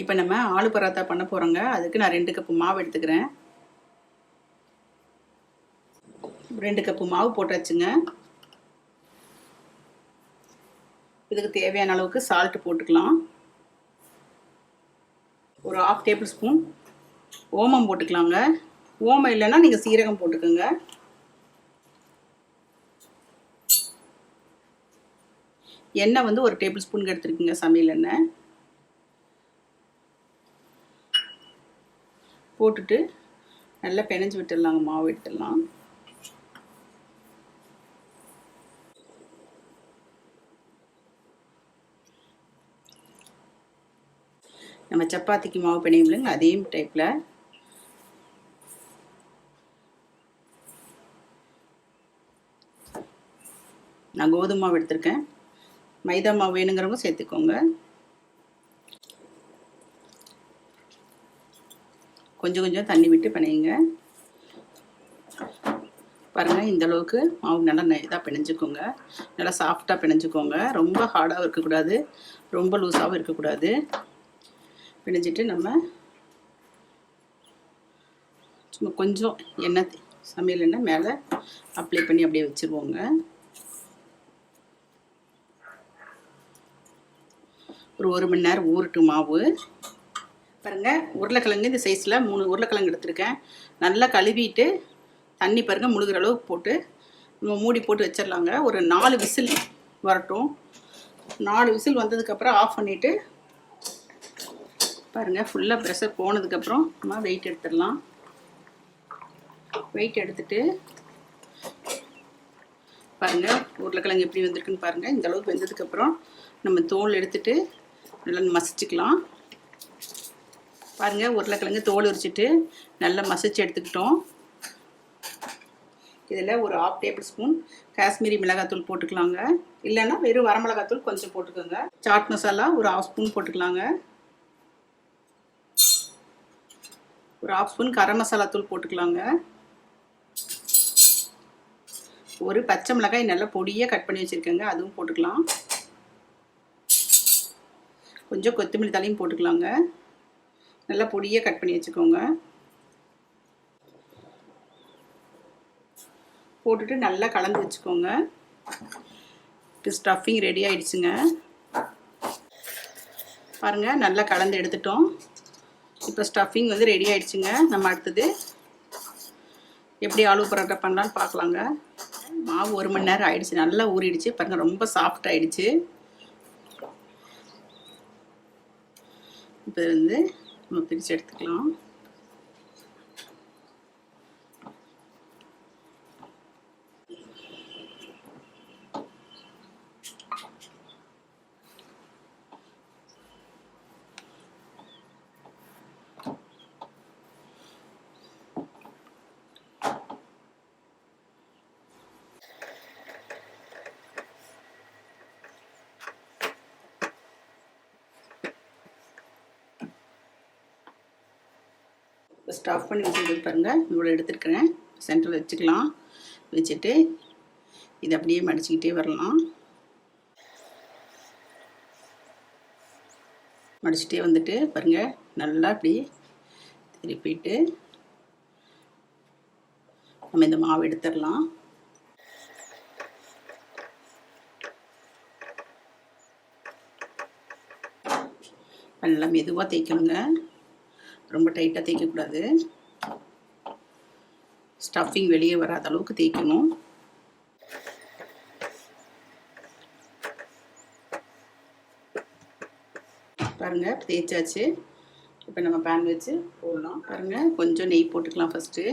இப்போ நம்ம ஆலு பராத்தா பண்ண போகிறோங்க. அதுக்கு நான் 2 கப்பு மாவு எடுத்துக்கிறேன். 2 கப்பு மாவு போட்டாச்சுங்க. இதுக்கு தேவையான அளவுக்கு சால்ட் போட்டுக்கலாம். ஒரு 1/2 டேபிள் ஸ்பூன் ஓமம் போட்டுக்கலாங்க. ஓமம் இல்லைன்னா நீங்கள் சீரகம் போட்டுக்கோங்க. எண்ணெய் வந்து 1 டேபிள் ஸ்பூன் எடுத்துருக்குங்க, சமையல் எண்ணெய். போட்டுட்டு நல்லா பிணைஞ்சு விட்டுடலாங்க. மாவு எடுத்துடலாம். நம்ம சப்பாத்திக்கு மாவு பிணையும்லங்க, அதே டைப்பில் நான் கோதுமை மாவு எடுத்திருக்கேன். மைதா மாவு வேணுங்கிறவங்க சேர்த்துக்கோங்க. கொஞ்சம் கொஞ்சம் தண்ணி விட்டு பிணையுங்க. பாருங்கள், இந்த அளவுக்கு மாவு நல்லா இதாக பிணைஞ்சிக்கோங்க. நல்லா சாஃப்டாக பிணைஞ்சிக்கோங்க. ரொம்ப ஹார்டாகவும் இருக்கக்கூடாது, ரொம்ப லூஸாகவும் இருக்கக்கூடாது. பிணைஞ்சிட்டு நம்ம சும்மா கொஞ்சம் எண்ணெய், சமையல் எண்ணெய் மேலே அப்ளை பண்ணி அப்படியே வச்சுருவோங்க. ஒரு 1 மணி நேரம் ஊறட்டும் மாவு. பாருங்கள், உருளைக்கிழங்கு இந்த சைஸில் 3 உருளைக்கிழங்கு எடுத்துருக்கேன். நல்லா கழுவிட்டு தண்ணி பாருங்கள் முழுகிற அளவுக்கு போட்டு நம்ம மூடி போட்டு வச்சிடலாங்க. ஒரு 4 விசில் வரட்டும். 4 விசில் வந்ததுக்கப்புறம் ஆஃப் பண்ணிவிட்டு பாருங்கள், ஃபுல்லாக ப்ரெஷர் போனதுக்கப்புறம் நம்ம வெயிட் எடுத்துடலாம். வெயிட் எடுத்துட்டு பாருங்கள் உருளைக்கிழங்கு எப்படி வந்திருக்குன்னு பாருங்கள். இந்த அளவுக்கு வெந்ததுக்கப்புறம் நம்ம தோல் எடுத்துட்டு நல்லா மசிச்சுக்கலாம். பாருங்கள், உருளைக்கிழங்கு தோல் உரிச்சிட்டு நல்லா மசிச்சு எடுத்துக்கிட்டோம். இதில் ஒரு 1/2 டேபிள் ஸ்பூன் காஷ்மீரி மிளகாத்தூள் போட்டுக்கலாங்க. இல்லைன்னா வெறும் வரமிளகாத்தூள் கொஞ்சம் போட்டுக்கோங்க. சாட் மசாலா ஒரு 1/2 ஸ்பூன் போட்டுக்கலாங்க. ஒரு 1/2 ஸ்பூன் கரம் மசாலா தூள் போட்டுக்கலாங்க. ஒரு பச்சை மிளகாய் நல்லா பொடியாக கட் பண்ணி வச்சுருக்கேங்க, அதுவும் போட்டுக்கலாம். கொஞ்சம் கொத்தமல்லி தழையும் போட்டுக்கலாங்க. நல்லா பொடியாக கட் பண்ணி வச்சுக்கோங்க. போட்டுட்டு நல்லா கலந்து வச்சுக்கோங்க. இப்போ ஸ்டஃபிங் ரெடி ஆகிடுச்சுங்க. பாருங்கள், நல்லா கலந்து எடுத்துட்டோம். இப்போ ஸ்டஃபிங் வந்து ரெடி ஆகிடுச்சுங்க. நம்ம அடுத்தது எப்படி ஆலு பரோட்டா பண்ணலான்னு பார்க்கலாங்க. மாவு 1 மணி நேரம் ஆயிடுச்சு, நல்லா ஊறிடுச்சு. பாருங்கள், ரொம்ப சாஃப்ட் ஆகிடுச்சு. இப்போ வந்து நம்ம பிரித்து எடுத்துக்கலாம். ஸ்டஃப் பண்ணி வச்சுருக்கிறது பாருங்கள், இவ்வளோ எடுத்துருக்கிறேன். சென்டரில் வச்சுக்கலாம். வச்சுட்டு இதை அப்படியே மடிச்சுக்கிட்டே வரலாம். மடிச்சுட்டே வந்துட்டு பாருங்கள், நல்லா அப்படி திருப்பிட்டு நம்ம இந்த மாவு எடுத்துடலாம். நல்லா மெதுவாக தேய்க்கணுங்க, ரொம்ப டைட்டாக தேய்க்கக்கூடாது. ஸ்டஃபிங் வெளியே வராத அளவுக்கு தேய்க்கணும். பாருங்கள், தேய்ச்சாச்சு. இப்போ நம்ம பேன் வச்சு போடலாம். பாருங்கள், கொஞ்சம் நெய் போட்டுக்கலாம் ஃபஸ்ட்டு.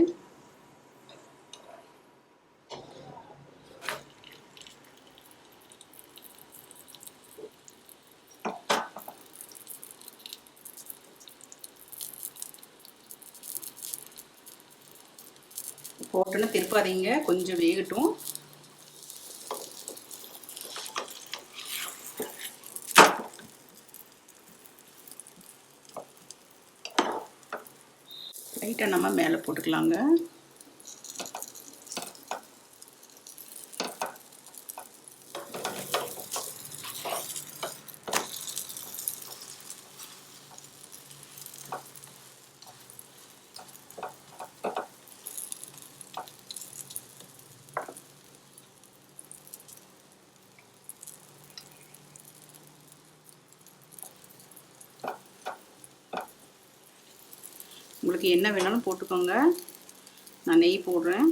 போட்டோன்னா திருப்பாதீங்க, கொஞ்சம் வேகட்டும். லைட்டாக நம்ம மேலே போட்டுக்கலாங்க. உங்களுக்கு என்ன வேணாலும் போட்டுக்கோங்க. நான் நெய் போடுறேன்.